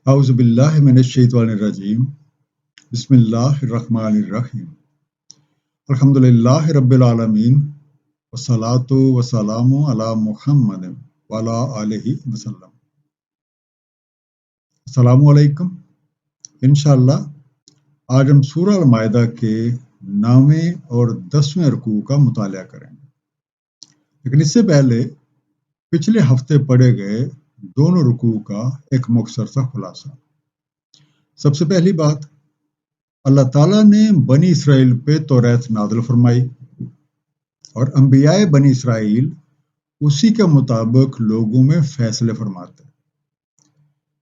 اعوذ باللہ من الشیطان الرجیم بسم اللہ الرحمن الرحیم الحمد للہ رب العالمین والصلاة والسلام علی محمد وعلی آلہ وسلم۔ السلام علیکم۔ انشاءاللہ آج ہم سورہ المائدہ کے 9ویں اور 10ویں رکوع کا مطالعہ کریں گے، لیکن اس سے پہلے پچھلے ہفتے پڑھے گئے دونوں رکوع کا ایک مختصر سا خلاصہ۔ سب سے پہلی بات، اللہ تعالیٰ نے بنی اسرائیل پہ توریت نازل فرمائی اور انبیاء بنی اسرائیل اسی کے مطابق لوگوں میں فیصلے فرماتے۔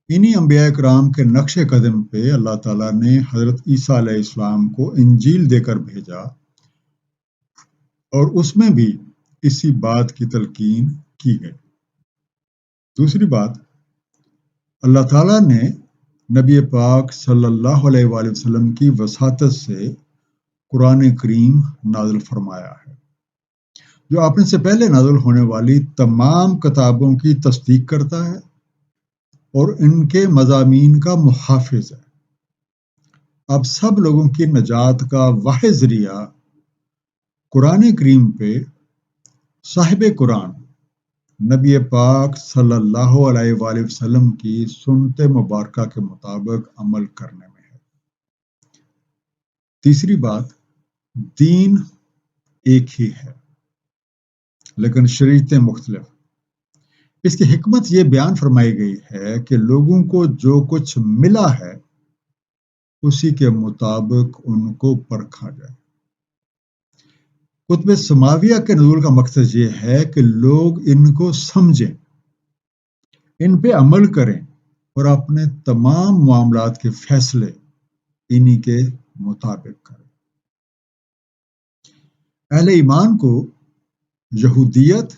انہی انبیاء کرام کے نقش قدم پہ اللہ تعالیٰ نے حضرت عیسیٰ علیہ السلام کو انجیل دے کر بھیجا اور اس میں بھی اسی بات کی تلقین کی گئی۔ دوسری بات، اللہ تعالیٰ نے نبی پاک صلی اللہ علیہ وآلہ وسلم کی وساطت سے قرآن کریم نازل فرمایا ہے، جو اپنے سے پہلے نازل ہونے والی تمام کتابوں کی تصدیق کرتا ہے اور ان کے مضامین کا محافظ ہے۔ اب سب لوگوں کی نجات کا واحد ذریعہ قرآن کریم پہ صاحب قرآن نبی پاک صلی اللہ علیہ وآلہ وسلم کی سنت مبارکہ کے مطابق عمل کرنے میں ہے۔ تیسری بات، دین ایک ہی ہے لیکن شریعتیں مختلف۔ اس کی حکمت یہ بیان فرمائی گئی ہے کہ لوگوں کو جو کچھ ملا ہے اسی کے مطابق ان کو پرکھا جائے۔ کتب سماویہ کے نزول کا مقصد یہ ہے کہ لوگ ان کو سمجھیں، ان پہ عمل کریں اور اپنے تمام معاملات کے فیصلے انہی کے مطابق کریں۔ اہل ایمان کو یہودیت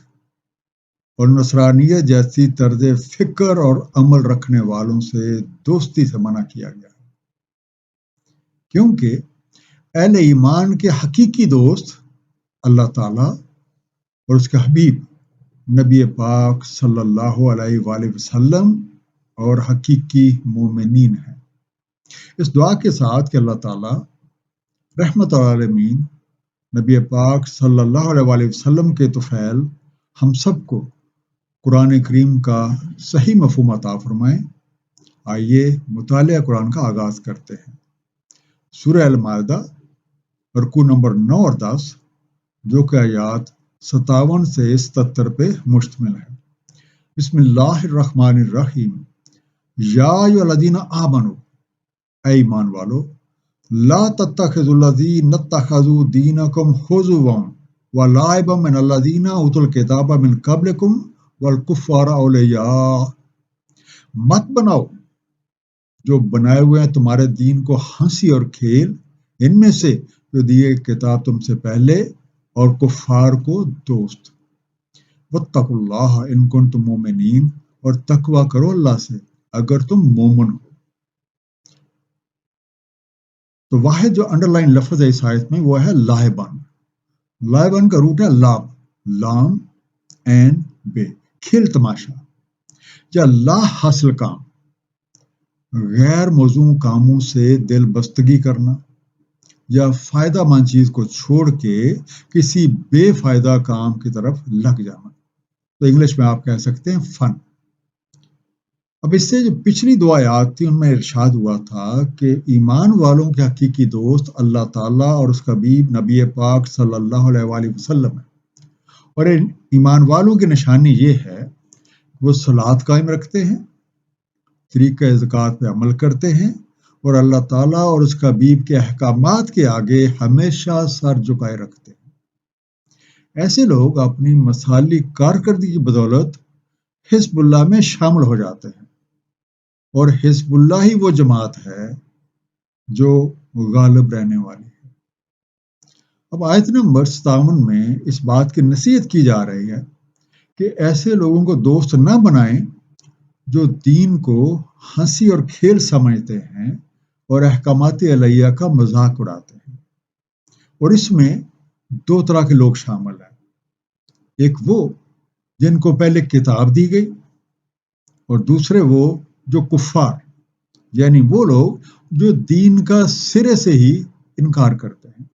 اور نصرانیت جیسی طرز فکر اور عمل رکھنے والوں سے دوستی سے منع کیا گیا ہے، کیونکہ اہل ایمان کے حقیقی دوست اللہ تعالیٰ اور اس کے حبیب نبی پاک صلی اللہ علیہ وآلہ وسلم اور حقیقی مومنین ہیں۔ اس دعا کے ساتھ کہ اللہ تعالیٰ رحمت العالمین نبی پاک صلی اللہ علیہ وآلہ وسلم کے طفیل ہم سب کو قرآن کریم کا صحیح مفہوم عطا فرمائیں۔ آئیے مطالعہ قرآن کا آغاز کرتے ہیں۔ سورہ المائدہ رکوع نمبر 9 اور 10، جو کہ آیات 57 سے 77 پہ مشتمل ہے۔ بسم اللہ الرحمن الرحیم۔ یا ایھا الذین آمنوا، اے ایمان والو، لا تتخذوا الذین اتخذوا دینکم ہزوا ولعبا من الذین اوتوا الکتاب من قبلکم والکفار اولیاء، مت بناؤ جو بنائے ہوئے ہیں تمہارے دین کو ہنسی اور کھیل، ان میں سے جو دیے کتاب تم سے پہلے اور کفار کو دوست۔ واتقوا اللہ ان کنتم مومنین، اور تقوی کرو اللہ سے اگر تم مومن ہو۔ تو واحد جو انڈر لائن لفظ ہے اس آیت میں وہ ہے لاہبان۔ لاہبان کا روٹ ہے لاب، لام این بے، کھیل تماشا یا لا حاصل کام، غیر موزوں کاموں سے دل بستگی کرنا یا فائدہ مند چیز کو چھوڑ کے کسی بے فائدہ کام کی طرف لگ جانا۔ تو انگلش میں آپ کہہ سکتے ہیں فن۔ اب اس سے جو پچھلی دو آیات تھی ان میں ارشاد ہوا تھا کہ ایمان والوں کے حقیقی دوست اللہ تعالیٰ اور اس کا حبیب نبی پاک صلی اللہ علیہ وآلہ وسلم ہے، اور ان ایمان والوں کی نشانی یہ ہے کہ وہ صلاۃ قائم رکھتے ہیں، طریقہ زکوٰۃ پہ عمل کرتے ہیں اور اللہ تعالیٰ اور اس کا حبیب کے احکامات کے آگے ہمیشہ سر جھکائے رکھتے ہیں۔ ایسے لوگ اپنی مثالی کارکردگی کی بدولت حزب اللہ میں شامل ہو جاتے ہیں، اور حزب اللہ ہی وہ جماعت ہے جو غالب رہنے والی ہے۔ اب آیت نمبر 57 میں اس بات کی نصیحت کی جا رہی ہے کہ ایسے لوگوں کو دوست نہ بنائیں جو دین کو ہنسی اور کھیل سمجھتے ہیں اور احکامات الہیہ کا مذاق اڑاتے ہیں۔ اور اس میں دو طرح کے لوگ شامل ہیں، ایک وہ جن کو پہلے کتاب دی گئی، اور دوسرے وہ جو کفار یعنی وہ لوگ جو دین کا سرے سے ہی انکار کرتے ہیں۔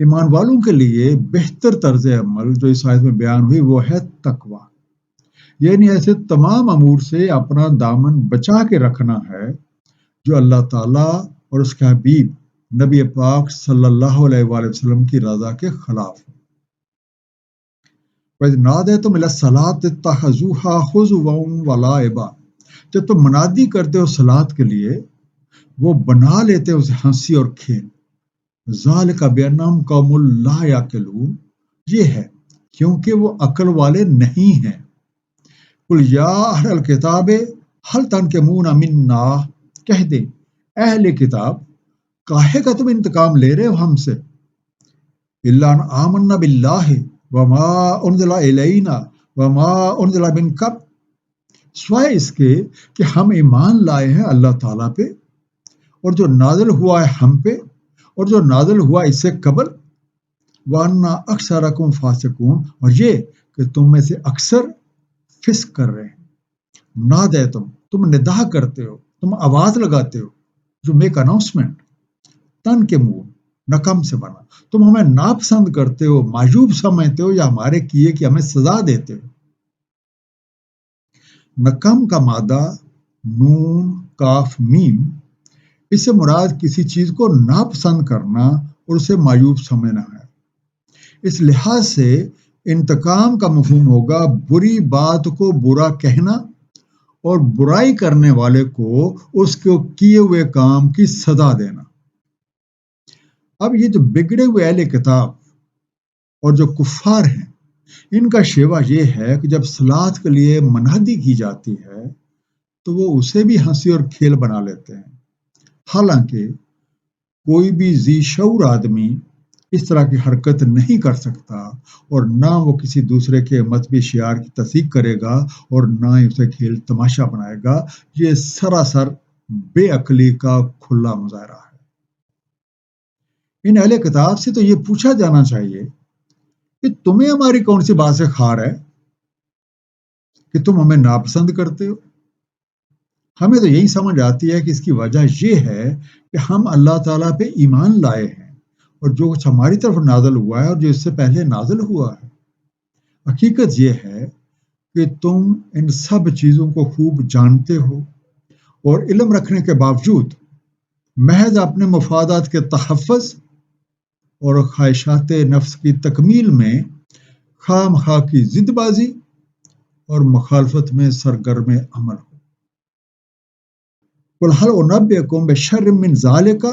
ایمان والوں کے لیے بہتر طرز عمل جو اس آیت میں بیان ہوئی وہ ہے تقوی، یعنی ایسے تمام امور سے اپنا دامن بچا کے رکھنا ہے جو اللہ تعالیٰ اور اس کے حبیب نبی پاک صلی اللہ علیہ وآلہ وسلم کی رضا کے خلاف ہے۔ وَإِذْ نَادَيْتُمْ إِلَى الصَّلَاةِ اتَّخَذُوهَا خُضُوًا وَلَعِبًا، جب تم منادی کرتے ہو صلاۃ کے لیے وہ بنا لیتے اسے ہنسی اور کھیل۔ ذَلِكَ بِأَنَّهُمْ قَوْمٌ لَا يَعْقِلُونَ، یہ ہے کیونکہ وہ عقل والے نہیں ہیں۔ قُلْ يَا أَهْلَ الْكِتَابِ هَلْ تَنْتَقِمُونَ مِنَّا، کہہ دیں اہل کتاب کاہے کا تم انتقام لے رہے ہو ہم سے؟ إِلَّا أَنْ آمَنَّا بِاللَّهِ وَمَا أُنزِلَ إِلَيْنَا وَمَا أُنزِلَ مِن قَبْلُ، سوائے اس کے کہ ہم ایمان لائے ہیں اللہ تعالیٰ پہ اور جو نازل ہوا ہے ہم پہ اور جو نازل ہوا اس سے قبل، وَأَنَّ أَكْثَرَكُمْ فَاسِقُونَ، اور یہ کہ تم میں سے اکثر فسق کر رہے ہیں۔ نادے تم ندا کرتے ہو، تم آواز لگاتے ہو، جو میک اناؤنسمنٹ، تن کے منہ نکم سے بنا، تم ہمیں ناپسند کرتے ہو، معیوب سمجھتے ہو یا ہمارے کیے کہ ہمیں سزا دیتے ہو۔ نکم کا مادہ نون کاف میم، اس سے مراد کسی چیز کو ناپسند کرنا اور اسے معیوب سمجھنا ہے۔ اس لحاظ سے انتقام کا مفہوم ہوگا بری بات کو برا کہنا اور برائی کرنے والے کو اس کے کیے ہوئے کام کی سزا دینا۔ اب یہ جو بگڑے ہوئے اہل کتاب اور جو کفار ہیں، ان کا شیوا یہ ہے کہ جب صلاۃ کے لیے منادی کی جاتی ہے تو وہ اسے بھی ہنسی اور کھیل بنا لیتے ہیں، حالانکہ کوئی بھی ذی شعور آدمی اس طرح کی حرکت نہیں کر سکتا اور نہ وہ کسی دوسرے کے مذہبی شعار کی تصدیق کرے گا اور نہ ہی اسے کھیل تماشا بنائے گا۔ یہ سراسر بے عقلی کا کھلا مظاہرہ ہے۔ ان اہل کتاب سے تو یہ پوچھا جانا چاہیے کہ تمہیں ہماری کون سی بات سے خار ہے کہ تم ہمیں ناپسند کرتے ہو؟ ہمیں تو یہی سمجھ آتی ہے کہ اس کی وجہ یہ ہے کہ ہم اللہ تعالیٰ پہ ایمان لائے ہیں اور جو کچھ ہماری طرف نازل ہوا ہے اور جو اس سے پہلے نازل ہوا ہے۔ حقیقت یہ ہے کہ تم ان سب چیزوں کو خوب جانتے ہو اور علم رکھنے کے باوجود محض اپنے مفادات کے تحفظ اور خواہشات نفس کی تکمیل میں خام خواہ کی ضد بازی اور مخالفت میں سرگرم عمل ہو۔ قُلْ هَلْ أُنَبِّئُكُم بِشَرٍّ مِّن ذَلِكَ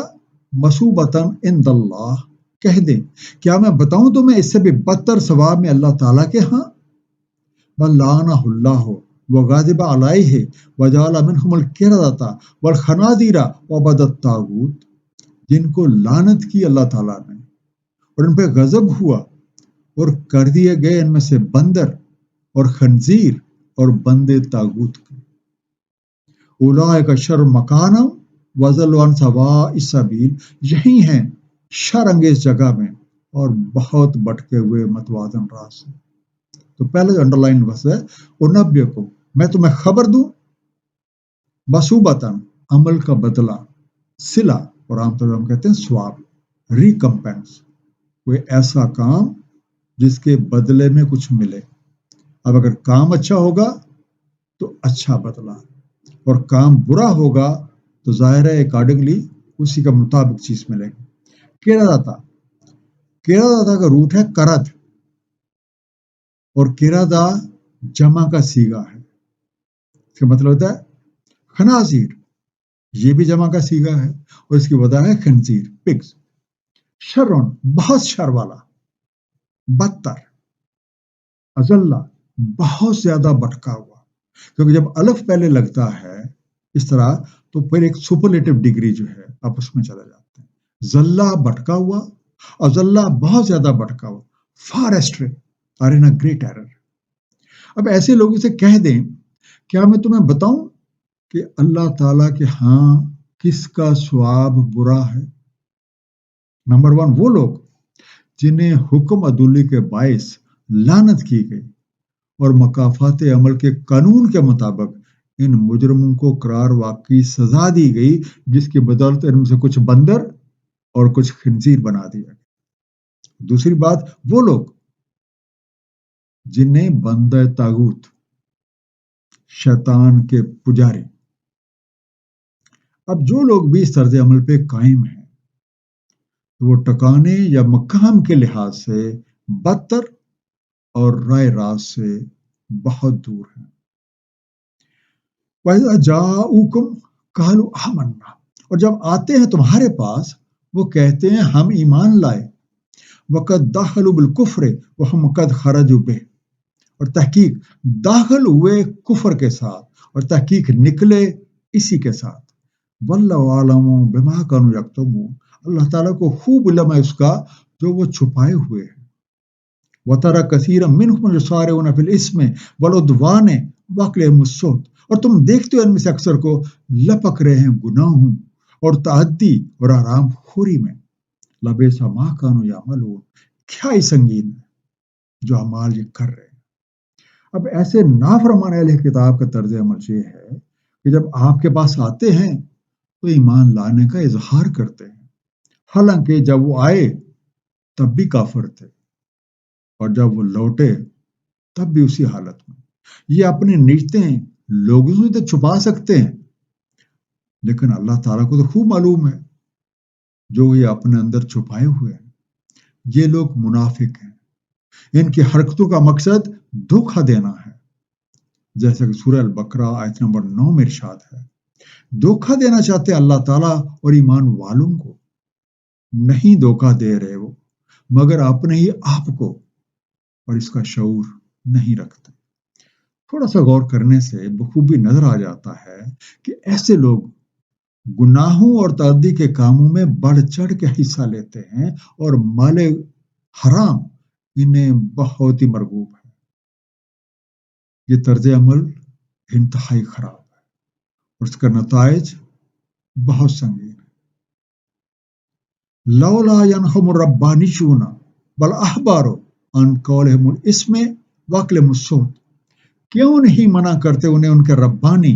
مَثُوبَةً عِندَ اللَّهِ، کہہ دیں کیا میں بتاؤں تمہیں اس سے بھی بدتر ثواب میں اللہ تعالیٰ کے ہاں؟ بل لعنہ اللہ وغضب علیہ وجعل منہم القردۃ والخنازیر وعبد الطاغوت، جن کو لعنت کی اللہ تعالیٰ نے اور ان پہ غضب ہوا اور کر دیے گئے ان میں سے بندر اور خنزیر اور بندے طاغوت کے۔ اولئک شر مکانا وضلوا عن سواء السبیل، یہی ہیں شر انگیز جگہ میں اور بہت بٹکے ہوئے متوازن راہ سے۔ تو پہلے جو انڈر لائن بس ہے انبئکم، میں تمہیں خبر دوں، مثوبتاً عمل کا بدلہ، صلہ اور عام طور پر ہم کہتے ہیں ثواب، ریکمپینس، کوئی ایسا کام جس کے بدلے میں کچھ ملے۔ اب اگر کام اچھا ہوگا تو اچھا بدلہ، اور کام برا ہوگا تو ظاہر ہے اکارڈنگلی اسی کا مطابق چیز ملے گی۔ کرداتا کا روٹ ہے کرد، اور کردا جمع کا صیغہ ہے، اس کا مطلب ہوتا ہے خنازیر، یہ بھی جمع کا صیغہ ہے اور اس کی وجہ ہے خنزیر، پگز۔ شرون، بہت شر والا، بدتر، اضلہ، بہت زیادہ بھٹکا ہوا، کیونکہ جب الف پہلے لگتا ہے اس طرح تو پھر ایک سپرلیٹو ڈگری جو ہے آپس میں چلا جاتے ہیں۔ ذلہ بھٹکا ہوا، اضلہ بہت زیادہ بھٹکا ہوا، فار ایسٹرے اور ان گریٹ ایرر۔ اب ایسے لوگوں سے کہہ دیں کیا میں تمہیں بتاؤں کہ اللہ تعالیٰ کے ہاں کس کا ثواب برا ہے؟ نمبر 1 وہ لوگ جنہیں حکم عدولی کے باعث لعنت کی گئی اور مکافات عمل کے قانون کے مطابق ان مجرموں کو قرار واقعی سزا دی گئی، جس کی بدولت ان میں سے کچھ بندر اور کچھ خنزیر بنا دیا گیا۔ دوسری بات، وہ لوگ جنہیں بندہ طاغوت، شیطان کے پجاری، اب جو لوگ بھی اس طرز عمل پہ قائم ہیں وہ ٹکانے یا مقام کے لحاظ سے بدتر اور رائے راست سے بہت دور ہیں۔ وَإِذَا جَاءُوكُمْ قَالُوا آمَنَّا، اور جب آتے ہیں تمہارے پاس وہ کہتے ہیں ہم ایمان لائے، وَقَدْ دَخَلُوا بِالْكُفْرِ وَهُمْ قَدْ خَرَجُوا بِهِ، اور تحقیق داخل ہوئے کفر کے ساتھ اور تحقیق نکلے اسی کے ساتھ۔ وَاللَّهُ أَعْلَمُ بِمَا كَانُوا يَكْتُمُونَ، اللہ تعالیٰ کو خوب علم ہے اس کا جو وہ چھپائے ہوئے ہیں۔ وَتَرَى كَثِيرًا مِّنْهُمْ يُسَارِعُونَ فِي الْإِثْمِ وَالْعُدْوَانِ وَأَكْلِهِمُ السُّحْتَ، اور تم دیکھتے ہو ان میں سے اکثر کو لپک رہے ہیں گناہوں اور تعدی اور حرام خوری میں۔ لَبِئْسَ مَا كَانُوا يَعْمَلُونَ، کیا ہی سنگین ہے جو اعمال یہ کر رہے ہیں۔ اب ایسے نافرمان اہل کتاب کا طرز عمل یہ ہے کہ جب آپ کے پاس آتے ہیں تو ایمان لانے کا اظہار کرتے ہیں، حالانکہ جب وہ آئے تب بھی کافر تھے، اور جب وہ لوٹے تب بھی اسی حالت میں۔ یہ اپنی نیتیں لوگوں سے تو چھپا سکتے ہیں، لیکن اللہ تعالیٰ کو تو خوب معلوم ہے جو یہ اپنے اندر چھپائے ہوئے ہیں۔ یہ لوگ منافق ہیں، ان کی حرکتوں کا مقصد دھوکہ دینا ہے، جیسا کہ سورہ البقرہ آیت نمبر 9 میں ارشاد ہے۔ دھوکہ دینا چاہتے ہیں اللہ تعالیٰ اور ایمان والوں کو، نہیں دھوکہ دے رہے وہ مگر اپنے ہی آپ کو، اور اس کا شعور نہیں رکھتے۔ تھوڑا سا غور کرنے سے بخوبی نظر آ جاتا ہے کہ ایسے لوگ گناہوں اور تعدی کے کاموں میں بڑھ چڑھ کے حصہ لیتے ہیں اور مال حرام انہیں بہت ہی مرغوب ہے۔ یہ طرز عمل انتہائی خراب ہے اور اس کا نتائج بہت سنگین ہے۔ لولا ينهم الربانيون والاحبار عن قولهم الاسم واكلهم السحت، کیوں نہیں منع کرتے انہیں ان کے ربانی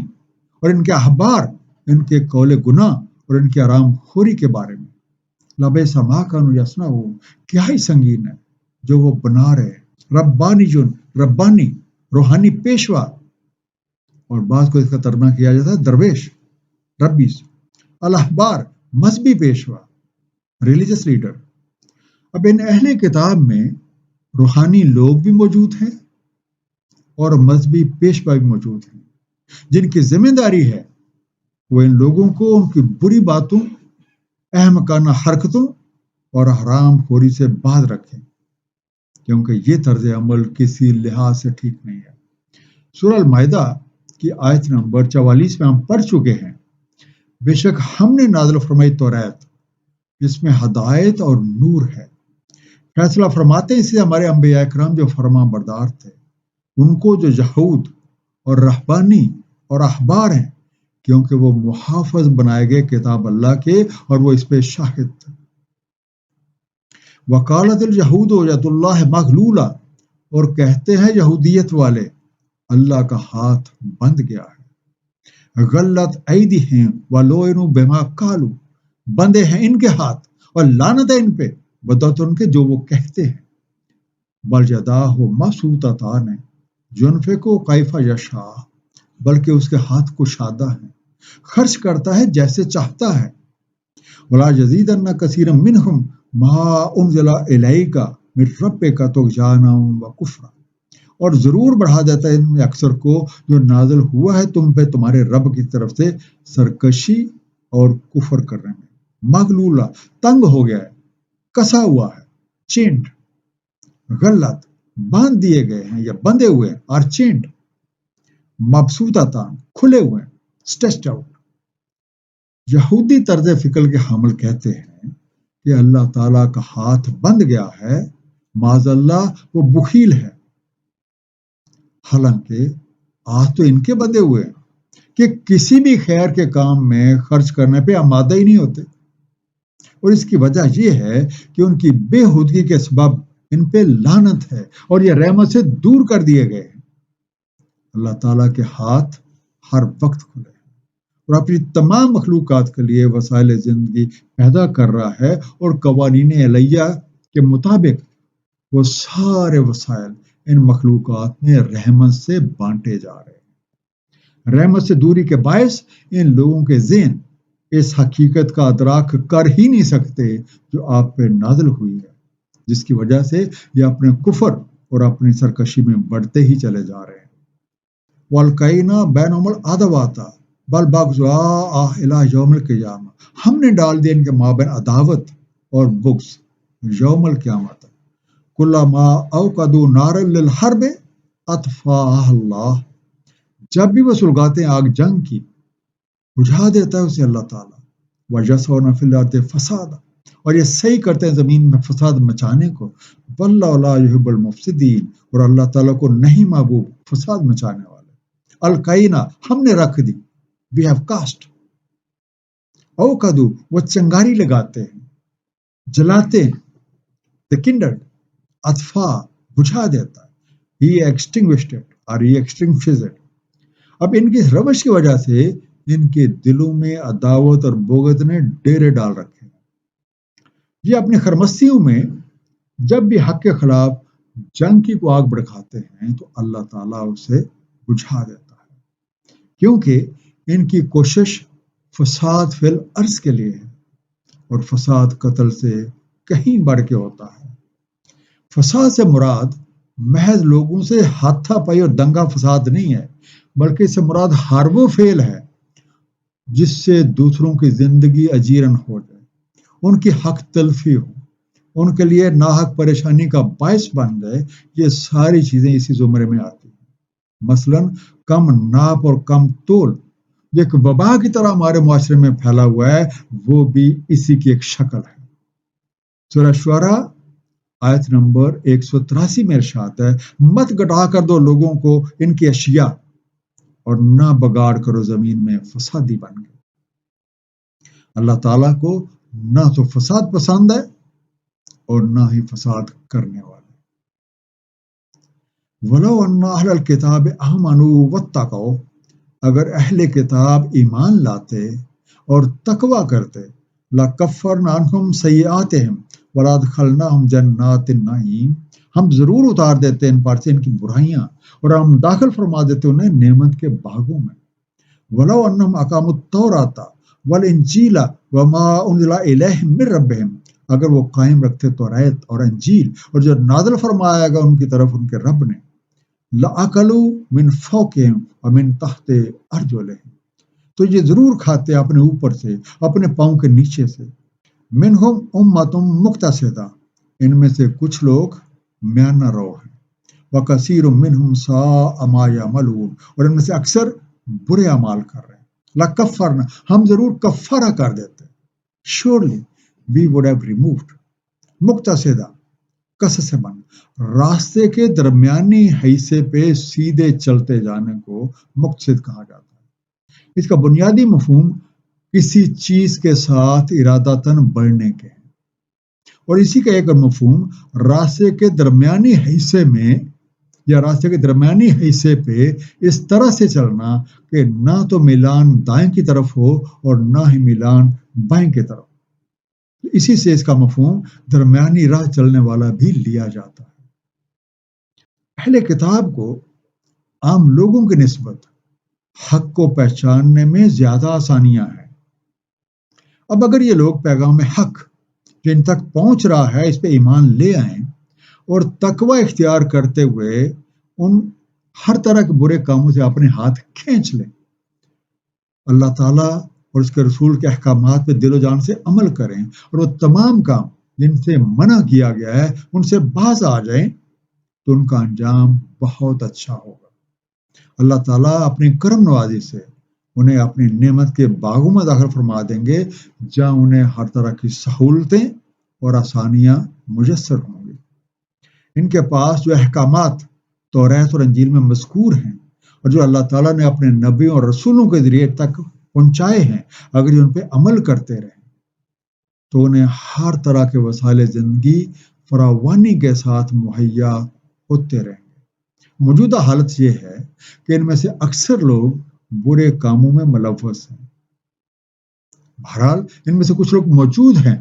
اور ان کے احبار ان کے قول گناہ اور ان کے حرام خوری کے بارے میں۔ لبئس ما كانوا يصنعون، کیا ہی سنگین ہے جو وہ بنا رہے ہیں۔ ربانی روحانی پیشوا، اور بعض کو اس کا ترجمہ کیا جاتا ہے درویش، ربیز۔ الاحبار مذہبی پیشوا، ریلیجس لیڈر۔ اب ان اہل کتاب میں روحانی لوگ بھی موجود ہیں اور مذہبی پیشوا بھی موجود ہیں، جن کی ذمہ داری ہے وہ ان لوگوں کو ان کی بری باتوں، احمقانہ حرکتوں اور حرام خوری سے باز رکھیں، کیونکہ یہ طرز عمل کسی لحاظ سے ٹھیک نہیں ہے۔ سورہ المائدہ کی آیت نمبر 44 میں ہم پڑھ چکے ہیں، بے شک ہم نے نازل فرمائی توریت جس میں ہدایت اور نور ہے، فیصلہ فرماتے ہیں اس سے ہمارے انبیاء اکرام جو فرما بردار تھے، ان کو جو یہود اور رہبانی اور احبار ہیں، کیونکہ وہ محافظ بنائے گئے کتاب اللہ کے اور وہ اس پہ شاہد تھے۔ وقالت الیہود ید اللہ مغلولہ، اور کہتے ہیں یہودیت والے اللہ کا ہاتھ بند گیا ہے۔ غلت ایدیہم ولعنوا بما قالوا، بندے ہیں ان کے ہاتھ اور لعنت ہے ان پہ بدولت ان کے جو وہ کہتے ہیں۔ بل یداہ مبسوطتان ينفق کیف یشاء، بلکہ اس کے ہاتھ کشادہ ہیں، خرچ کرتا ہے جیسے چاہتا ہے۔ ولا یزیدن کثیرا منہم ما انزل الیک من ربک طغیانا وکفرا، اور ضرور بڑھا دیتا ہے ان میں اکثر کو جو نازل ہوا ہے تم پہ تمہارے رب کی طرف سے، سرکشی اور کفر کرنے میں۔ مغلولہ تنگ ہو گیا ہے، کسا ہوا ہے، چینڈ۔ غلط باندھ دیے گئے ہیں یا بندھے ہوئے ہیں، اور چینڈ۔ مبسوطتان کھلے ہوئے ہیں، اسٹریچڈ آؤٹ۔ یہودی طرز فکر کے حامل کہتے ہیں کہ اللہ تعالیٰ کا ہاتھ بند گیا ہے، معاذ اللہ وہ بخیل ہے، حالانکہ ہاتھ تو ان کے بندے ہوئے ہیں کہ کسی بھی خیر کے کام میں خرچ کرنے پہ آمادہ ہی نہیں ہوتے، اور اس کی وجہ یہ ہے کہ ان کی بے ہودگی کے سبب ان پہ لعنت ہے اور یہ رحمت سے دور کر دیے گئے ہیں۔ اللہ تعالیٰ کے ہاتھ ہر وقت کھلے ہیں اور اپنی تمام مخلوقات کے لیے وسائل زندگی پیدا کر رہا ہے، اور قوانین الہیہ کے مطابق وہ سارے وسائل ان مخلوقات میں رحمت سے بانٹے جا رہے ہیں۔ رحمت سے دوری کے باعث ان لوگوں کے ذہن اس حقیقت کا ادراک کر ہی نہیں سکتے جو آپ پہ نازل ہوئی ہے، جس کی وجہ سے یہ اپنے کفر اور اپنی سرکشی میں بڑھتے ہی چلے جا رہے ہیں۔ والقینا بینہم العداوۃ والبغضاء الی یوم القیامہ، ہم نے ڈال دیا ان کے مابین عداوت اور بغض یوم القیامت تک۔ کلما اوقدوا نارا للحرب اطفاها اللہ، جب بھی وہ سلگاتے ہیں آگ جنگ کی، بجھا دیتا ہے اسے اللہ تعالیٰ۔ وَيَسْعَوْنَ فِي الْأَرْضِ فَسَادًا، اور یہ صحیح کرتے ہیں زمین میں فساد مچانے کو۔ وَاللَّهُ لَا يُحِبُّ الْمُفْسِدِينَ، اور اللہ تعالیٰ کو نہیں محبوب فساد مچانے والے۔ القینا، ہم نے رکھ دی، we have cast۔ اوقدو، وہ چنگاری لگاتے ہیں، جلاتے ہیں، the kindled، اطفا، بجھا دیتا ہے، he extinguished it or he extinguishes it۔ اب ان کی روش کی وجہ سے ان کے دلوں میں عداوت اور بغض نے ڈیرے ڈال رکھے ہیں۔ یہ اپنی خرمستیوں میں جب بھی حق کے خلاف جنگ کی کو آگ بھڑکاتے ہیں تو اللہ تعالیٰ اسے بجھا دیتا ہے، کیونکہ ان کی کوشش فساد فی الارض کے لیے ہے، اور فساد قتل سے کہیں بڑھ کے ہوتا ہے۔ فساد سے مراد محض لوگوں سے ہاتھا پائی اور دنگا فساد نہیں ہے، بلکہ اس سے مراد ہر وہ فعل ہے جس سے دوسروں کی زندگی اجیرن ہو جائے، ان کی حق تلفی ہو، ان کے لیے ناحق پریشانی کا باعث بن جائے۔ یہ ساری چیزیں اسی زمرے میں آتی ہیں۔ مثلا کم ناپ اور کم تول جو ایک وبا کی طرح ہمارے معاشرے میں پھیلا ہوا ہے، وہ بھی اسی کی ایک شکل ہے۔ سورہ شعراء آیت نمبر 183 میں ارشاد ہے، مت گٹا کر دو لوگوں کو ان کی اشیاء، اور نہ بگاڑ کرو زمین میں فسادی بن گئے۔ اللہ تعالیٰ کو نہ تو فساد پسند ہے اور نہ ہی فساد کرنے والے۔ وَلَوْ أَنَّ أَهْلَ الْكِتَابِ آمَنُوا وَاتَّقَوْا، اگر اہل کتاب ایمان لاتے اور تقوی کرتے، لَكَفَّرْنَا عَنْهُمْ سَيِّئَاتِهِمْ وَلَأَدْخَلْنَاهُمْ جَنَّاتِ النَّعِيمِ، ہم ضرور اتار دیتے ان پر سے ان کی برائیاں، اور ہم داخل فرما دیتے انہیں نعمت کے باغوں میں۔ وَلَوْ أَنَّهُمْ أَقَامُوا التَّوْرَاةَ وَالْإِنْجِيلَ وَمَا أُنزِلَ إِلَيْهِم مِّن رَّبِّهِمْ، اگر وہ قائم رکھتے توریت اور انجیل اور جو نازل فرمایا گا ان کی طرف ان کے رب نے، لَأَكَلُوا مِن فَوْقِهِمْ وَمِن تَحْتِ أَرْجُلِهِمْ، تو یہ ضرور کھاتے اپنے اوپر سے، اپنے پاؤں کے نیچے سے۔ منہم امۃ مقتصدہ، ان میں سے کچھ لوگ میانہ رو ہیں، وکثیر منہم ساء ما یعملون، اور ان میں سے اکثر برے اعمال کر رہے ہیں۔ لکفرنا، ہم ضرور کفارہ کر دیتے، surely we would have removed، مقتصدہ کس سے بن، راستے کے درمیانی حصے پہ سیدھے چلتے جانے کو مقتصد کہا جاتا ہے۔ اس کا بنیادی مفہوم کسی چیز کے ساتھ ارادتاً بڑھنے کے ہیں، اور اسی کا ایک مفہوم راستے کے درمیانی حصے میں یا راستے کے درمیانی حصے پہ اس طرح سے چلنا کہ نہ تو میلان دائیں کی طرف ہو اور نہ ہی میلان بائیں کی طرف۔ اسی سے اس کا مفہوم درمیانی راہ چلنے والا بھی لیا جاتا ہے۔ اہل کتاب کو عام لوگوں کی نسبت حق کو پہچاننے میں زیادہ آسانیاں ہیں۔ اب اگر یہ لوگ پیغام حق جو ان تک پہنچ رہا ہے اس پہ ایمان لے آئیں اور تقوی اختیار کرتے ہوئے ان ہر طرح کے برے کاموں سے اپنے ہاتھ کھینچ لیں، اللہ تعالیٰ اور اس کے رسول کے احکامات پہ دل و جان سے عمل کریں، اور وہ تمام کام جن سے منع کیا گیا ہے ان سے باز آ جائیں، تو ان کا انجام بہت اچھا ہوگا۔ اللہ تعالیٰ اپنی کرم نوازی سے انہیں اپنی نعمت کے باغوں میں داخل فرما دیں گے، جہاں انہیں ہر طرح کی سہولتیں اور آسانیاں میسر ہوں گی۔ ان کے پاس جو احکامات توریت اور انجیل میں مذکور ہیں اور جو اللہ تعالیٰ نے اپنے نبیوں اور رسولوں کے ذریعے تک پہنچائے ہیں، اگر یہ ان پہ عمل کرتے رہیں تو انہیں ہر طرح کے وسائل زندگی فراوانی کے ساتھ مہیا ہوتے رہیں گے۔ موجودہ حالت یہ ہے کہ ان میں سے اکثر لوگ برے کاموں میں ملوث ہیں۔ بہرحال ان میں سے کچھ لوگ موجود ہیں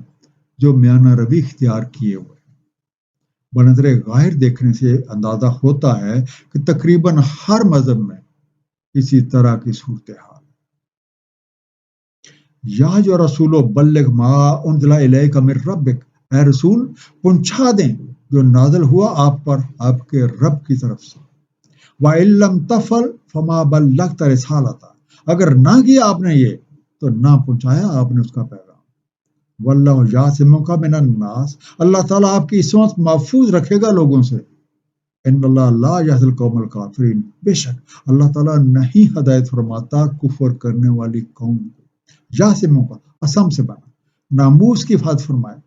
جو میانہ روی اختیار کیے ہوئے ہیں۔ بنظر غائر دیکھنے سے اندازہ ہوتا ہے کہ تقریباً ہر مذہب میں اسی طرح کی صورتحال۔ یا جو رسول بلغ ما انزل الیک من ربک، اے رسول پہنچا دیں جو نازل ہوا آپ پر آپ کے رب کی طرف سے۔ وَإِن لَّمْ تَفْعَلْ فَمَا بَلَّغْتَ رِسَالَتَهُ، اگر نہ کیا آپ نے یہ تو نہ پہنچایا آپ نے اس کا پیغام۔ وَاللَّهُ يَعْصِمُكَ مِنَ النَّاسِ، اللہ تعالیٰ آپ کی عصمت محفوظ رکھے گا لوگوں سے۔ ان اللہ لا یہدی القوم الکافرین، بے شک اللہ تعالیٰ نہیں ہدایت فرماتا کفر کرنے والی قوم کو۔ یاسموں کا اسم سے بنا، ناموس کی حفاظت فرمائے،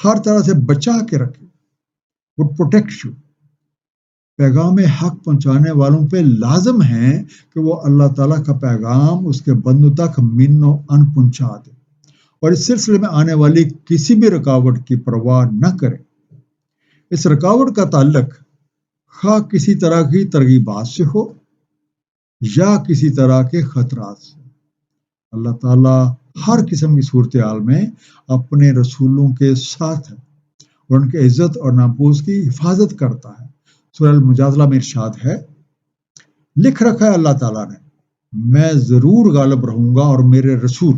ہر طرح سے بچا کے رکھے، would protect you۔ پیغام حق پہنچانے والوں پہ لازم ہے کہ وہ اللہ تعالیٰ کا پیغام اس کے بندوں تک من و ان پہنچا دے اور اس سلسلے میں آنے والی کسی بھی رکاوٹ کی پرواہ نہ کرے۔ اس رکاوٹ کا تعلق خواہ کسی طرح کی ترغیبات سے ہو یا کسی طرح کے خطرات سے۔ اللہ تعالیٰ ہر قسم کی صورتحال میں اپنے رسولوں کے ساتھ ہے اور ان کی عزت اور ناموس کی حفاظت کرتا ہے۔ سورہ المجادلہ میں ارشاد ہے، لکھ رکھا ہے اللہ تعالیٰ نے، میں ضرور غالب رہوں گا اور میرے رسول،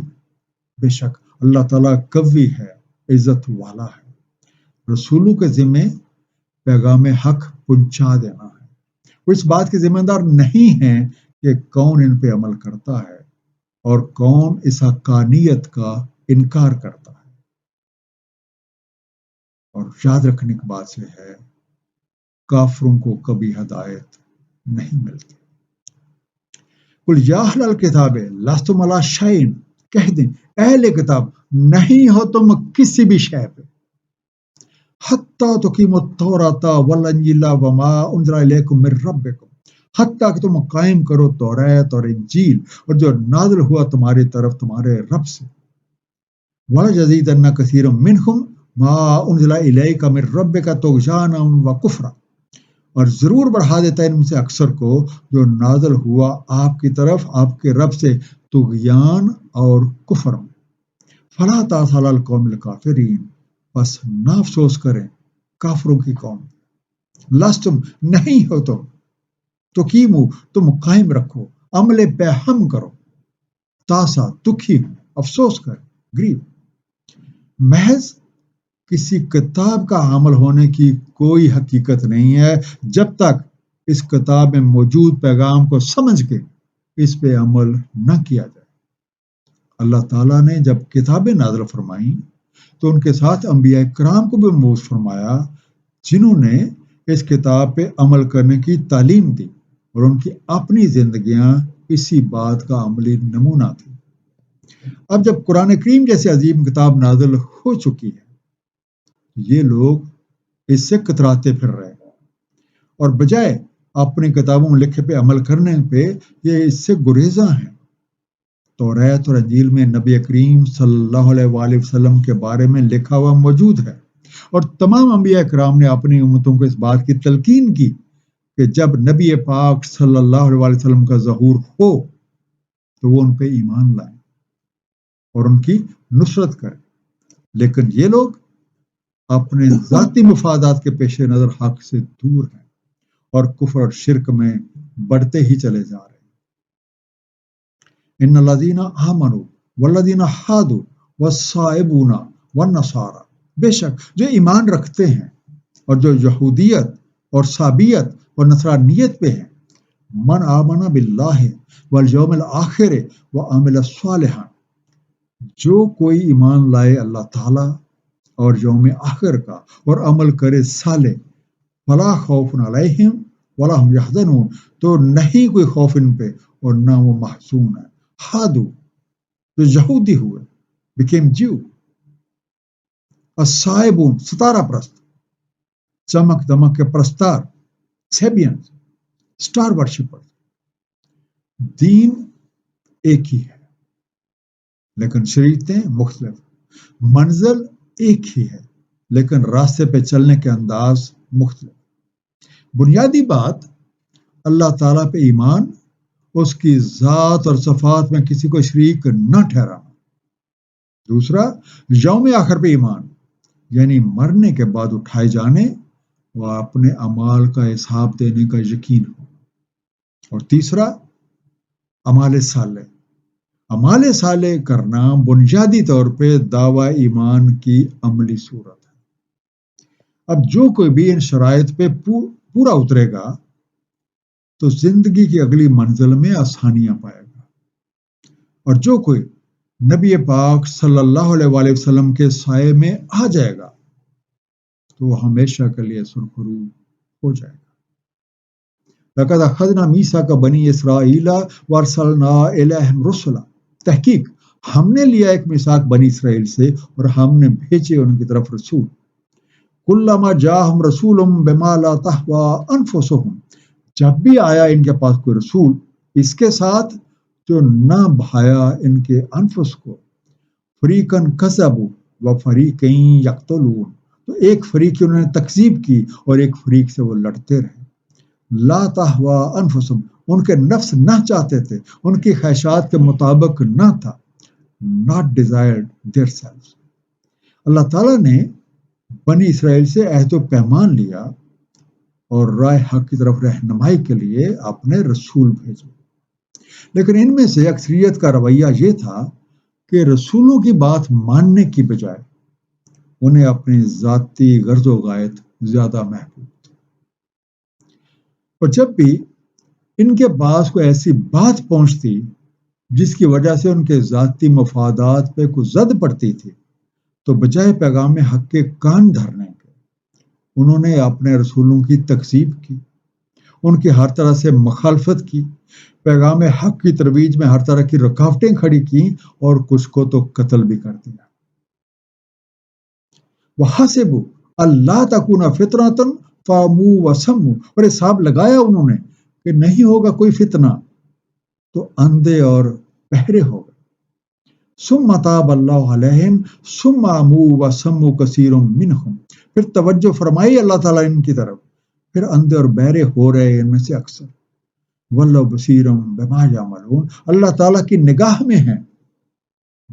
بے شک اللہ تعالیٰ قوی ہے، عزت والا ہے۔ رسولوں کے ذمے پیغام حق پہنچا دینا ہے۔ وہ اس بات کے ذمہ دار نہیں ہیں کہ کون ان پہ عمل کرتا ہے اور کون اس حقانیت کا انکار کرتا ہے۔ اور یاد رکھنے کی بات یہ ہے، کافروں کو کبھی ہدایت نہیں ملتی۔ قل یا اہل الکتاب لستم علی شیء، کہہ دیں اہل کتاب نہیں ہو تم کسی بھی شے پہ، حتیٰ تقیموا التوراۃ والانجیل وما انزل الیکم من ربکم، حتیٰ کہ تم قائم کرو توریت اور انجیل اور جو نازل ہوا تمہاری طرف تمہارے رب سے۔ وَلَیَزِیدَنَّ کَثِیرًا مِنْہُمْ مَا أُنزِلَ إِلَیْکَ مِن رَبِّکَ طُغْیانًا وَکُفْرًا، اور ضرور بڑھا دیتا ہے ان میں سے اکثر کو جو نازل ہوا آپ کی طرف آپ کے رب سے طغیان اور کفر میں۔ فَلَا تَأْسَ عَلَى الْقَوْمِ الْکَافِرِینَ، بس نہ افسوس کریں کافروں کی قوم۔ لستم نہیں ہو تو کیمو تم قائم رکھو، عمل پہ ہم کرو، تاسا دکھی افسوس کر گریو۔ محض کسی کتاب کا عمل ہونے کی کوئی حقیقت نہیں ہے جب تک اس کتاب میں موجود پیغام کو سمجھ کے اس پہ عمل نہ کیا جائے۔ اللہ تعالیٰ نے جب کتابیں نازل فرمائیں تو ان کے ساتھ انبیاء کرام کو بھی مبعوث فرمایا جنہوں نے اس کتاب پہ عمل کرنے کی تعلیم دی اور ان کی اپنی زندگیاں اسی بات کا عملی نمونہ تھی۔ اب جب قرآن کریم جیسی عظیم کتاب نازل ہو چکی ہے، یہ لوگ اس سے کتراتے پھر رہے ہیں اور بجائے اپنی کتابوں میں لکھے پہ عمل کرنے پہ یہ اس سے گریزاں ہیں۔ توریت اور انجیل میں نبی کریم صلی اللہ علیہ وآلہ وسلم کے بارے میں لکھا ہوا موجود ہے اور تمام انبیاء کرام نے اپنی امتوں کو اس بات کی تلقین کی کہ جب نبی پاک صلی اللہ علیہ وآلہ وسلم کا ظہور ہو تو وہ ان پہ ایمان لائیں اور ان کی نصرت کریں، لیکن یہ لوگ اپنے ذاتی مفادات کے پیش نظر حق سے دور ہیں اور کفر اور شرک میں بڑھتے ہی چلے جا رہے ہیں۔ ان الذین آمنوا والذین ہادوا والصائبون والنصارى، بے شک جو ایمان رکھتے ہیں اور جو یہودیت اور صابیت اور نصرانیت پہ ہیں، من آمن باللہ والیوم الآخر وعمل صالحا، جو کوئی ایمان لائے اللہ تعالیٰ اور یوم آخر کا اور عمل کرے صالح، فلا خوف علیہم ولا هم یحزنون، تو نہیں کوئی خوف ان پہ اور نہ وہ محزون ہے۔ ہادو جو یہودی ہوئے became Jew، الصائبون ستارہ پرست، چمک دمک کے پرستار، سیبین سٹار ورشپر۔ دین ایک ہی ہے لیکن شریعتیں مختلف، منزل ایک ہی ہے لیکن راستے پہ چلنے کے انداز مختلف۔ بنیادی بات اللہ تعالیٰ پہ ایمان اس کی ذات اور صفات میں کسی کو شریک نہ ٹھہرانا۔ دوسرا، یوم آخر پہ ایمان، یعنی مرنے کے بعد اٹھائے جانے و اپنے اعمال کا حساب دینے کا یقین ہو۔ اور تیسرا، اعمال صالح۔ اعمال صالح کرنا بنیادی طور پہ دعوی ایمان کی عملی صورت ہے۔ اب جو کوئی بھی ان شرائط پہ پورا اترے گا تو زندگی کی اگلی منزل میں آسانیاں پائے گا، اور جو کوئی نبی پاک صلی اللہ علیہ وآلہ وسلم کے سائے میں آ جائے گا تو وہ ہمیشہ کے لیے سرخرو ہو جائے گا۔ لقد اخذنا میثاق بنی اسرائیل وارسلنا الیہم رسلا، تحقیق ہم نے لیا ایک میثاق بنی اسرائیل سے اور ہم نے بھیجے ان کی طرف رسول۔ کلما جاءہم رسول بما لا تہوی انفسہم، جب بھی آیا ان کے پاس کوئی رسول اس کے ساتھ جو نہ بھایا ان کے انفس کو، فریقاً کذبوا و فریقین یقتلون، تو ایک فریق کی انہوں نے تکذیب کی اور ایک فریق سے وہ لڑتے رہے۔ لا تہوی انفسہم، ان کے نفس نہ چاہتے تھے، ان کی خواہشات کے مطابق نہ تھا، not desired their selves۔ اللہ تعالیٰ نے بنی اسرائیل سے عہد و پیمان لیا اور راہ حق کی طرف رہنمائی کے لیے اپنے رسول بھیجے، لیکن ان میں سے اکثریت کا رویہ یہ تھا کہ رسولوں کی بات ماننے کی بجائے انہیں اپنی ذاتی غرض و غایت زیادہ محبوب تھی، اور جب بھی ان کے پاس کوئی ایسی بات پہنچتی جس کی وجہ سے ان کے ذاتی مفادات پہ کوئی زد پڑتی تھی تو بجائے پیغام حق کے کان دھرنے کے انہوں نے اپنے رسولوں کی تکذیب کی، ان کی ہر طرح سے مخالفت کی، پیغام حق کی ترویج میں ہر طرح کی رکاوٹیں کھڑی کی اور کچھ کو تو قتل بھی کر دیا۔ وَحَسِبُوا أَلَّا تَكُونَ فِتْنَةٌ فَعَمُوا وَصَمُّوا، اور حساب لگایا انہوں نے کہ نہیں ہوگا کوئی فتنہ تو اندھے اور بہرے ہو گئے۔ ثُمَّ تَابَ اللَّهُ عَلَيْهِمْ ثُمَّ عَمُوا وَصَمُّوا كَثِيرٌ مِّنْهُمْ، پھر توجہ فرمائی اللہ تعالیٰ ان کی طرف، پھر اندھے اور بہرے ہو رہے ان میں سے اکثر۔ وَاللَّهُ بَصِيرٌ بِمَا يَعْمَلُونَ، اللہ تعالیٰ کی نگاہ میں ہے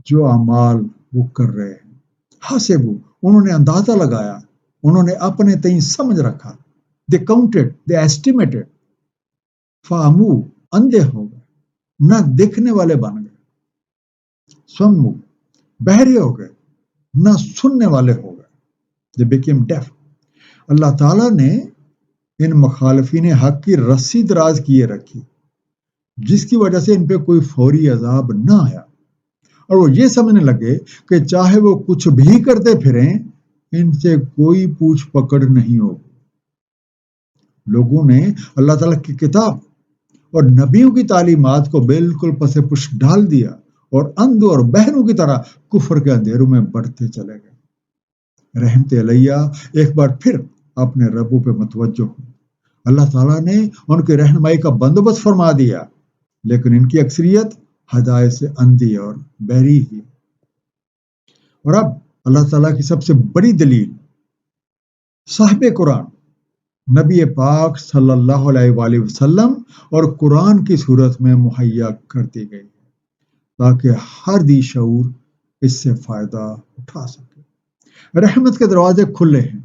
جو اعمال وہ کر رہے ہیں۔ حاسبو، انہوں نے اندازہ لگایا، انہوں نے اپنے تئیں سمجھ رکھا، they counted, they estimated، فَعَمُوا، اندھے ہو گئے، نہ دیکھنے والے بن گئے، سمو، بہرے ہو گئے، نہ سننے والے ہو گئے، they became deaf۔ اللہ تعالیٰ نے ان مخالفین حق کی رسی دراز کیے رکھی جس کی وجہ سے ان پہ کوئی فوری عذاب نہ آیا، اور وہ یہ سمجھنے لگے کہ چاہے وہ کچھ بھی کرتے پھریں ان سے کوئی پوچھ پکڑ نہیں ہوگی۔ لوگوں نے اللہ تعالیٰ کی کتاب اور نبیوں کی تعلیمات کو بالکل پس پش ڈال دیا اور اندھوں اور بہروں کی طرح کفر کے اندھیروں میں بڑھتے چلے گئے۔ رحمت علیہ ایک بار پھر اپنے ربوں پہ متوجہ ہو، اللہ تعالیٰ نے ان کی رہنمائی کا بندوبست فرما دیا، لیکن ان کی اکثریت ہدایت سے اندھی اور بہری ہی۔ اور اب اللہ تعالیٰ کی سب سے بڑی دلیل صاحب قرآن نبی پاک صلی اللہ علیہ وآلہ وسلم اور قرآن کی صورت میں مہیا کر دی گئی تاکہ ہر ذی شعور اس سے فائدہ اٹھا سکے۔ رحمت کے دروازے کھلے ہیں،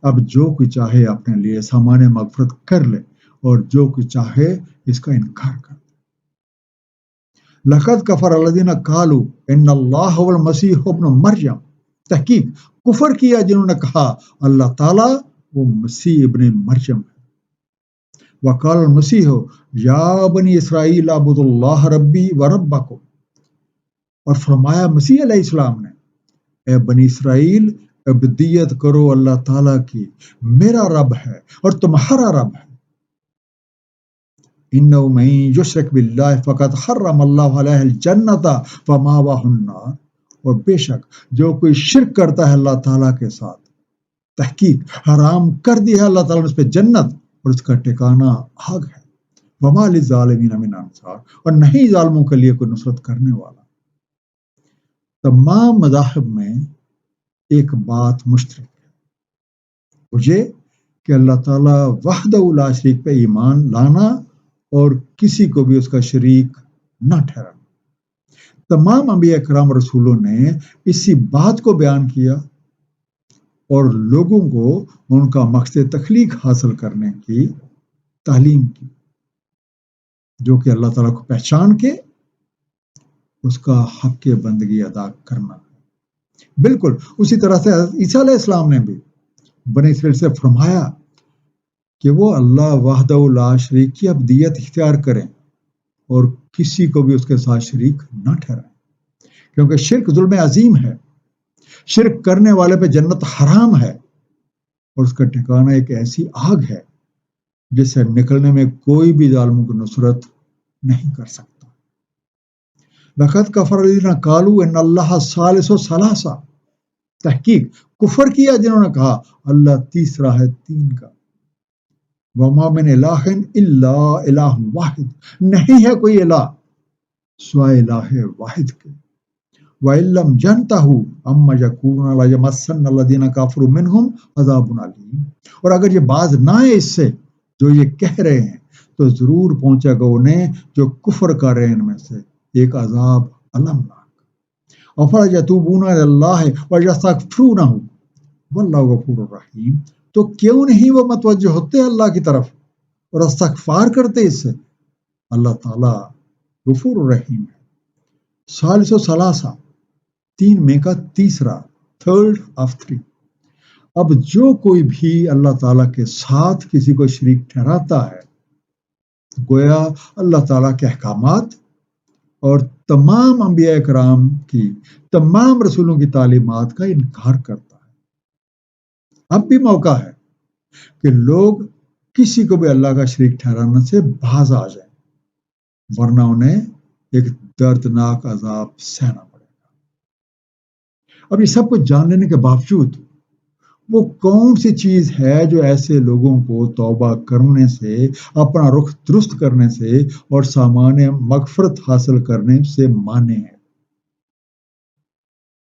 اب جو کوئی چاہے اپنے لیے سامان مغفرت کر لے اور جو کوئی چاہے اس کا انکار کر دے۔ لقد کفر الذین قالوا ان اللہ هو المسیح ابن مریم، تحقیق کفر کیا جنہوں نے کہا اللہ تعالیٰ وہ مسیح ابن مریم ہے۔ وقال المسیح یا بنی اسرائیل اعبدوا اللہ ربی و ربکم، اور فرمایا مسیح علیہ السلام نے اے بنی اسرائیل عبودیت کرو اللہ تعالیٰ کی، میرا رب ہے اور تمہارا رب ہے۔ انہ من یشرک باللہ فقد حرم اللہ علیہ الجنۃ ومأواہ النار، اور بے شک جو کوئی شرک کرتا ہے اللہ تعالیٰ کے ساتھ تحقیق حرام کر دیا ہے اللہ تعالیٰ نے اس پہ جنت اور اس کا ٹھکانہ آگ ہے۔ وما للظالمین من انصار، اور نہیں ظالموں کے لیے کوئی نصرت کرنے والا۔ تمام مذاہب میں ایک بات مشترک ہے، وہ یہ کہ اللہ تعالیٰ وحدہ لا شریک پہ ایمان لانا اور کسی کو بھی اس کا شریک نہ ٹھہرانا۔ تمام انبیاء کرام رسولوں نے اسی بات کو بیان کیا اور لوگوں کو ان کا مقصد تخلیق حاصل کرنے کی تعلیم کی، جو کہ اللہ تعالیٰ کو پہچان کے اس کا حق بندگی ادا کرنا۔ بالکل اسی طرح سے حضرت عیسیٰ علیہ السلام نے بھی بنی اسرائیل سے فرمایا کہ وہ اللہ وحدہ لا شریک کی عبدیت اختیار کریں اور کسی کو بھی اس کے ساتھ شریک نہ ٹھہرائیں، کیونکہ شرک ظلم عظیم ہے۔ شرک کرنے والے پہ جنت حرام ہے اور اس کا ٹھکانہ ایک ایسی آگ ہے جس سے نکلنے میں کوئی بھی ظالموں کی نصرت نہیں کر سکتا۔ لقد کفر الذین قالوا ان اللہ ثالث ثلاثہ، تحقیق کفر کیا جنہوں نے کہا اللہ تیسرا ہے تین کا۔ وما من الہ الا الہ واحد، نہیں ہے کوئی الہ سوائے الہ واحد کے۔ وَإِن لَّمْ يَنْتَهُوا عَمَّا يَقُولُونَ لَيَمَسَّنَّ الَّذِينَ كَفَرُوا مِنْهُمْ عَذَابٌ أَلِيمٌ، اور اگر یہ باز نہ آئے اس سے جو یہ کہہ رہے ہیں تو ضرور پہنچے گا انہیں جو کفر کر رہے ہیں ان میں سے ایک عذاب المناک۔ أَفَلَا يَتُوبُونَ إِلَى اللَّهِ وَيَسْتَغْفِرُونَهُ وَاللَّهُ غَفُورٌ رَحِيمٌ، تو کیوں نہیں وہ متوجہ ہوتے اللہ کی طرف اور استغفار کرتے اس سے؟ اللہ تعالیٰ غفور الرحیم ہے۔ ثالث و ثلاثہ، تین میں کا تیسرا، تھرڈ آف تھری۔ اب جو کوئی بھی اللہ تعالیٰ کے ساتھ کسی کو شریک ٹھہراتا ہے گویا اللہ تعالیٰ کے احکامات اور تمام انبیاء کرام کی، تمام رسولوں کی تعلیمات کا انکار کرتا ہے۔ اب بھی موقع ہے کہ لوگ کسی کو بھی اللہ کا شریک ٹھہرانے سے باز آ جائیں، ورنہ انہیں ایک دردناک عذاب سہنا پڑے گا۔ اب یہ سب کچھ جان لینے کے باوجود وہ کون سی چیز ہے جو ایسے لوگوں کو توبہ کرنے سے، اپنا رخ درست کرنے سے اور سامان مغفرت حاصل کرنے سے مانے ہے؟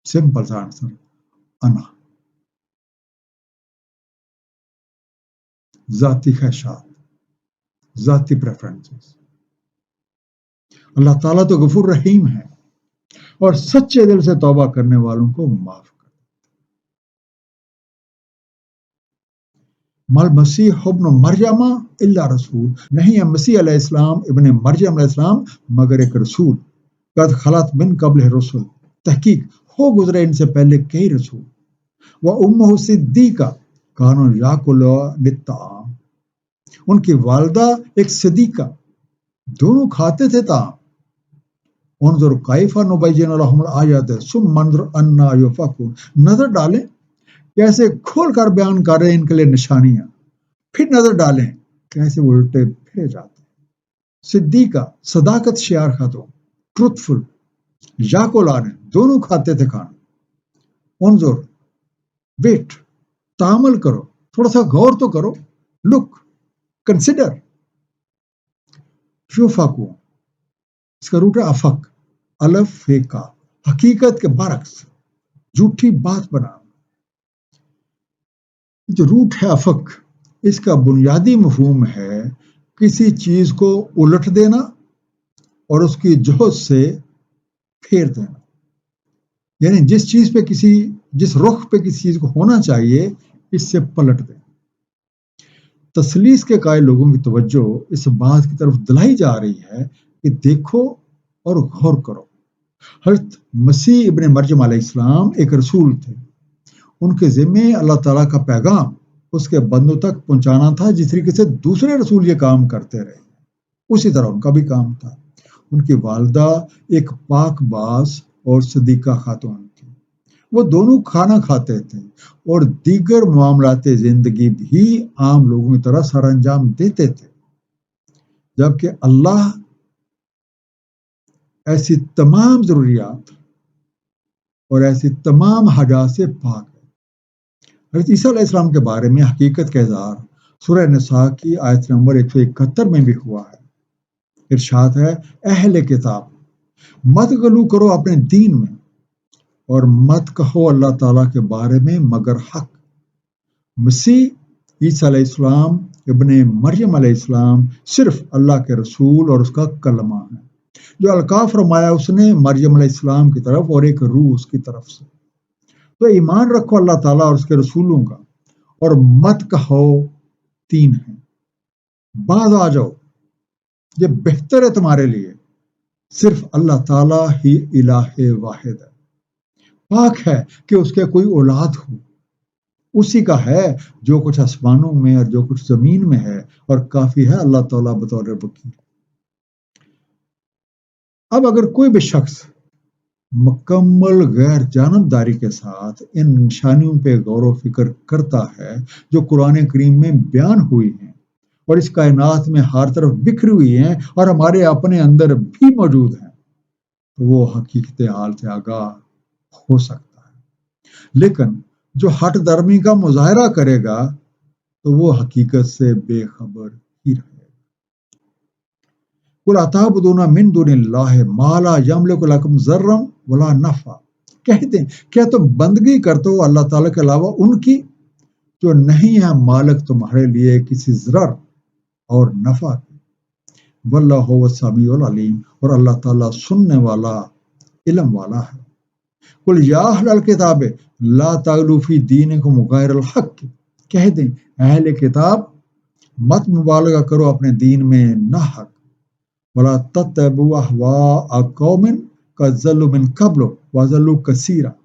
سمپل سا آنسر، انا، ذاتی خواہشات، ذاتی پریفرنسز۔ اللہ تعالیٰ تو غفور رحیم ہے اور سچے دل سے توبہ کرنے والوں کو معاف کر۔ مل مسیح ابن مریم الا رسول، نہیں ہے مسیح علیہ السلام ابن مریم علیہ السلام مگر ایک رسول، قد خلت من قبل رسول، تحقیق ہو گزرے ان سے پہلے کئی رسول، و امہ صدیقہ کانوا یاکلان الطعام، ان کی والدہ ایک صدیقہ، دونوں کھاتے تھے طعام۔ انظر کیف نبین لہم الآیات ثم انظر انا یؤفکون، نظر ڈالیں کیسے کھول کر بیان کر رہے ہیں ان کے لیے نشانیاں، پھر نظر ڈالیں کیسے وہ الٹے پھرے جاتے ہیں۔ صدیقہ صداقت شعار خاتون، ٹروتفل، یاکلان دونوں کھاتے تھے کھانا۔ انظر ویٹ، تامل کرو، تھوڑا سا غور تو کرو، لک، کنسیڈر۔ یؤفکون، اس کا روٹ ہے افق، الف فیکا، حقیقت کے برعکس، جھوٹی بات بنانا۔ جو روٹ ہے افق، اس کا بنیادی مفہوم ہے کسی چیز کو الٹ دینا اور اس کی جہت سے پھیر دینا، یعنی جس چیز پہ جس رخ پہ کسی چیز کو ہونا چاہیے اس سے پلٹ دیں۔ تثلیث کے قائل لوگوں کی توجہ اس بات کی طرف دلائی جا رہی ہے کہ دیکھو اور غور کرو، حضرت مسیح ابن مریم علیہ السلام ایک رسول تھے، ان کے ذمے اللہ تعالیٰ کا پیغام اس کے بندوں تک پہنچانا تھا، جس طریقے سے دوسرے رسول یہ کام کرتے رہے اسی طرح ان کا بھی کام تھا۔ ان کی والدہ ایک پاک باز اور صدیقہ خاتون تھی، وہ دونوں کھانا کھاتے تھے اور دیگر معاملات زندگی بھی عام لوگوں کی طرح سر انجام دیتے تھے، جبکہ اللہ ایسی تمام ضروریات اور ایسی تمام حاجات سے پاک ہے۔ حضرت عیسیٰ علیہ السلام کے بارے میں حقیقت کا اظہار سورہ نساء کی آیت نمبر 171 میں بھی ہوا ہے۔ ارشاد ہے، اہل کتاب مت غلو کرو اپنے دین میں اور مت کہو اللہ تعالیٰ کے بارے میں مگر حق۔ مسیح عیسیٰ علیہ السلام ابن مریم علیہ السلام صرف اللہ کے رسول اور اس کا کلمہ ہے جو القاء فرمایا اس نے مریم علیہ السلام کی طرف اور ایک روح اس کی طرف سے۔ تو ایمان رکھو اللہ تعالیٰ اور اس کے رسولوں کا، اور مت کہو تین ہیں، بعض آ جاؤ، یہ بہتر ہے تمہارے لیے، صرف اللہ تعالیٰ ہی الہ واحد ہے، پاک ہے کہ اس کے کوئی اولاد ہو، اسی کا ہے جو کچھ آسمانوں میں اور جو کچھ زمین میں ہے، اور کافی ہے اللہ تعالیٰ بطور وکیل۔ اب اگر کوئی بھی شخص مکمل غیر جانبداری کے ساتھ ان نشانیوں پہ غور و فکر کرتا ہے جو قرآن کریم میں بیان ہوئی ہیں اور اس کائنات میں ہر طرف بکھری ہوئی ہیں اور ہمارے اپنے اندر بھی موجود ہیں، تو وہ حقیقت حال سے آگاہ ہو سکتا ہے۔ لیکن جو ہٹ درمی کا مظاہرہ کرے گا تو وہ حقیقت سے بے خبر ہی رہے گا۔ قُلْ أَتَعْبُدُونَ مِن دُونِ اللَّهِ مَا لَا يَمْلِكُ لَكُمْ ضَرًّا وَلَا نَفْعًا، کہتے ہیں کیا تم بندگی کرتے ہو اللہ تعالیٰ کے علاوہ ان کی جو نہیں ہے مالک تمہارے لیے کسی ضرر اور نفع کی؟ وَاللَّهُ هُوَ السَّمِيعُ الْعَلِيمُ، اور اللہ تعالیٰ سننے والا علم والا ہے۔ قُلْ يَا أَهْلَ الْكِتَابِ لَا تَغْلُوا فِي دِينِكُمْ غَيْرَ الْحَقِّ، کہہ دیں اہل کتاب مت مبالغہ کرو اپنے دین میں نہ حق، وَلَا تَتَّبِعُوا أَهْوَاءَ قَوْمٍ قَدْ ضَلُّوا مِن قَبْلُ وَضَلُّوا كَثِيرًا،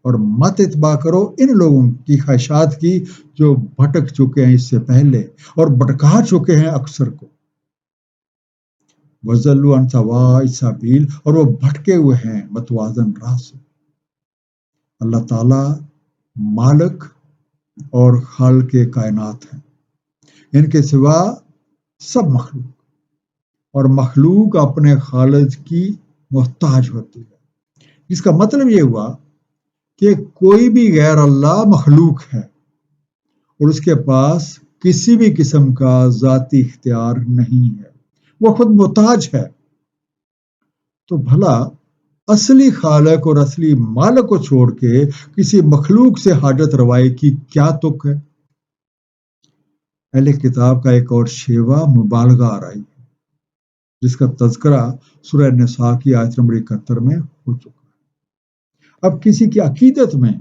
اور مت اتباع کرو ان لوگوں کی خواہشات کی جو بھٹک چکے ہیں اس سے پہلے اور بھٹکا چکے ہیں اکثر کو۔ وَضَلُّوا عَن سَوَاءِ السَّبِيلِ، اور وہ بھٹکے ہوئے ہیں متوازن راہ سے۔ اللہ تعالیٰ مالک اور خالق کائنات ہیں، ان کے سوا سب مخلوق، اور مخلوق اپنے خالق کی محتاج ہوتی ہے۔ اس کا مطلب یہ ہوا کہ کوئی بھی غیر اللہ مخلوق ہے اور اس کے پاس کسی بھی قسم کا ذاتی اختیار نہیں ہے، وہ خود محتاج ہے۔ تو بھلا اصلی خالق اور اصلی مالک کو چھوڑ کے کسی مخلوق سے حاجت روائی کی کیا تک ہے؟ اہل کتاب کا ایک اور شیوہ مبالغہ آرائی ہے جس کا تذکرہ سورہ نساء کی آیت نمبر 71 میں ہو چکا ہے۔ اب کسی کی عقیدت میں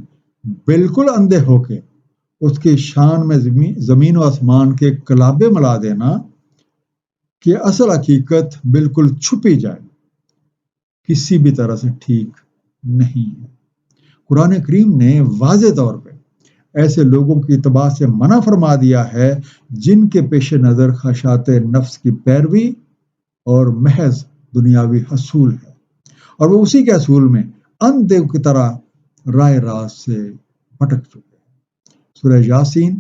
بالکل اندھے ہو کے اس کی شان میں زمین و آسمان کے کلابے ملا دینا کہ اصل حقیقت بالکل چھپی جائے، کسی بھی طرح سے ٹھیک نہیں ہے۔ قرآن کریم نے واضح طور پہ ایسے لوگوں کی اتباع سے منع فرما دیا ہے جن کے پیش نظر خواہشات نفس کی پیروی اور محض دنیاوی حصول ہے، اور وہ اسی کے حصول میں اندھے کی طرح راہ راست سے بھٹک چکے ہیں۔ سورہ یاسین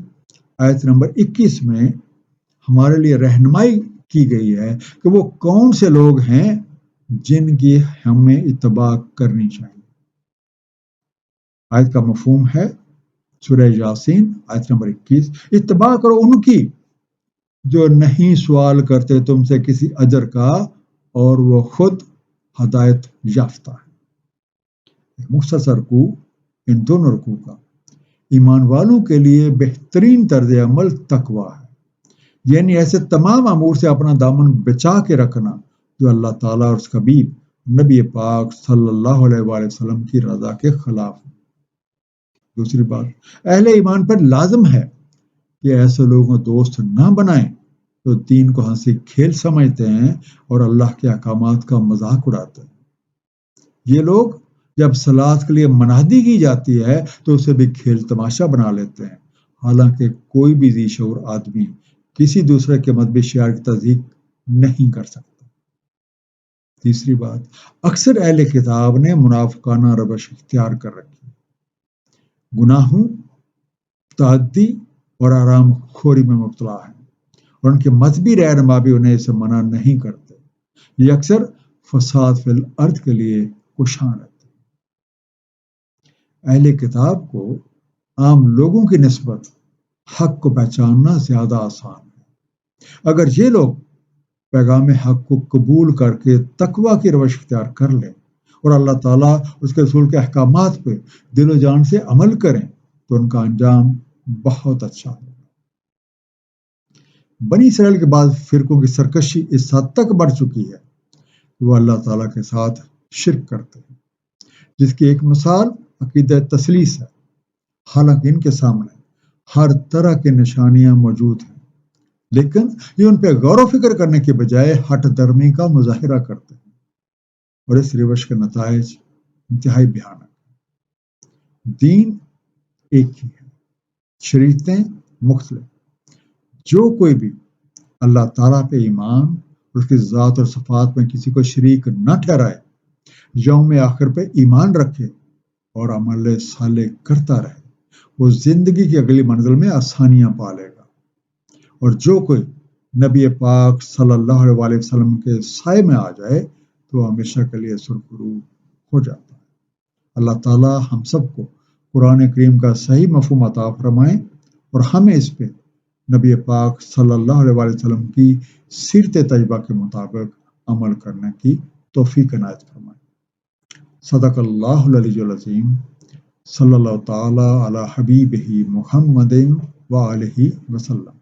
آیت نمبر 21 میں ہمارے لیے رہنمائی کی گئی ہے کہ وہ کون سے لوگ ہیں جن کی ہمیں اتباع کرنی چاہیے۔ آیت کا مفہوم ہے سورہ یاسین آیت نمبر 21، اتباع کرو ان کی جو نہیں سوال کرتے تم سے کسی اجر کا اور وہ خود ہدایت یافتہ ہے۔ مختصر رکوع ان دونوں رکوع کا ایمان والوں کے لیے بہترین طرز عمل تقوی ہے، یعنی ایسے تمام امور سے اپنا دامن بچا کے رکھنا جو اللہ تعالیٰ اور اس کا حبیب نبی پاک صلی اللہ علیہ وآلہ وسلم کی رضا کے خلاف ہے۔ دوسری بات، اہل ایمان پر لازم ہے کہ ایسے لوگوں کو دوست نہ بنائیں جو دین کو ہنسی کھیل سمجھتے ہیں اور اللہ کے احکامات کا مذاق اڑاتے ہیں۔ یہ لوگ جب صلاۃ کے لیے منادی کی جاتی ہے تو اسے بھی کھیل تماشا بنا لیتے ہیں، حالانکہ کوئی بھی ذی شعور آدمی کسی دوسرے کے مذہبی شعار کی تصدیق نہیں کر سکتا۔ تیسری بات، اکثر اہل کتاب نے منافقانہ روش اختیار کر رکھی، گناہوں، تعدی اور آرام خوری میں مبتلا ہیں، اور ان کے مذہبی رہنما بھی انہیں اسے منع نہیں کرتے۔ یہ اکثر فساد فی الارض کے لیے کوشاں رہتے ہیں۔ اہل کتاب کو عام لوگوں کی نسبت حق کو پہچاننا زیادہ آسان ہے۔ اگر یہ لوگ پیغام حق کو قبول کر کے تقوی کی روش اختیار کر لیں اور اللہ تعالیٰ اس کے رسول کے احکامات پہ دل و جان سے عمل کریں تو ان کا انجام بہت اچھا ہوگا۔ بنی اسرائیل کے بعد فرقوں کی سرکشی اس حد تک بڑھ چکی ہے کہ وہ اللہ تعالیٰ کے ساتھ شرک کرتے ہیں، جس کی ایک مثال عقیدہ تثلیث ہے۔ حالانکہ ان کے سامنے ہر طرح کی نشانیاں موجود ہیں، لیکن یہ ان پہ غور و فکر کرنے کے بجائے ہٹ درمی کا مظاہرہ کرتے ہیں، اور اس روش کے نتائج انتہائی بھیانک ہیں۔ دین ایک ہی ہے، شریعتیں مختلف۔ جو کوئی بھی اللہ تعالیٰ پہ ایمان اور اس کی ذات اور صفات میں کسی کو شریک نہ ٹھہرائے، یوم آخر پہ ایمان رکھے اور عمل صالح کرتا رہے، وہ زندگی کی اگلی منزل میں آسانیاں پالے گا۔ اور جو کوئی نبی پاک صلی اللہ علیہ وسلم کے سائے میں آ جائے تو ہمیشہ کے لیے سرخرو ہو جاتا ہے۔ اللہ تعالیٰ ہم سب کو قرآن کریم کا صحیح مفہوم عطا فرمائے اور ہمیں اس پہ نبی پاک صلی اللہ علیہ وسلم کی سیرت طیبہ کے مطابق عمل کرنے کی توفیق عنایت فرمائے۔ صدق اللہ العلی العظیم۔ صلی اللہ تعالی علی حبیبہ محمد و آلہ وسلم۔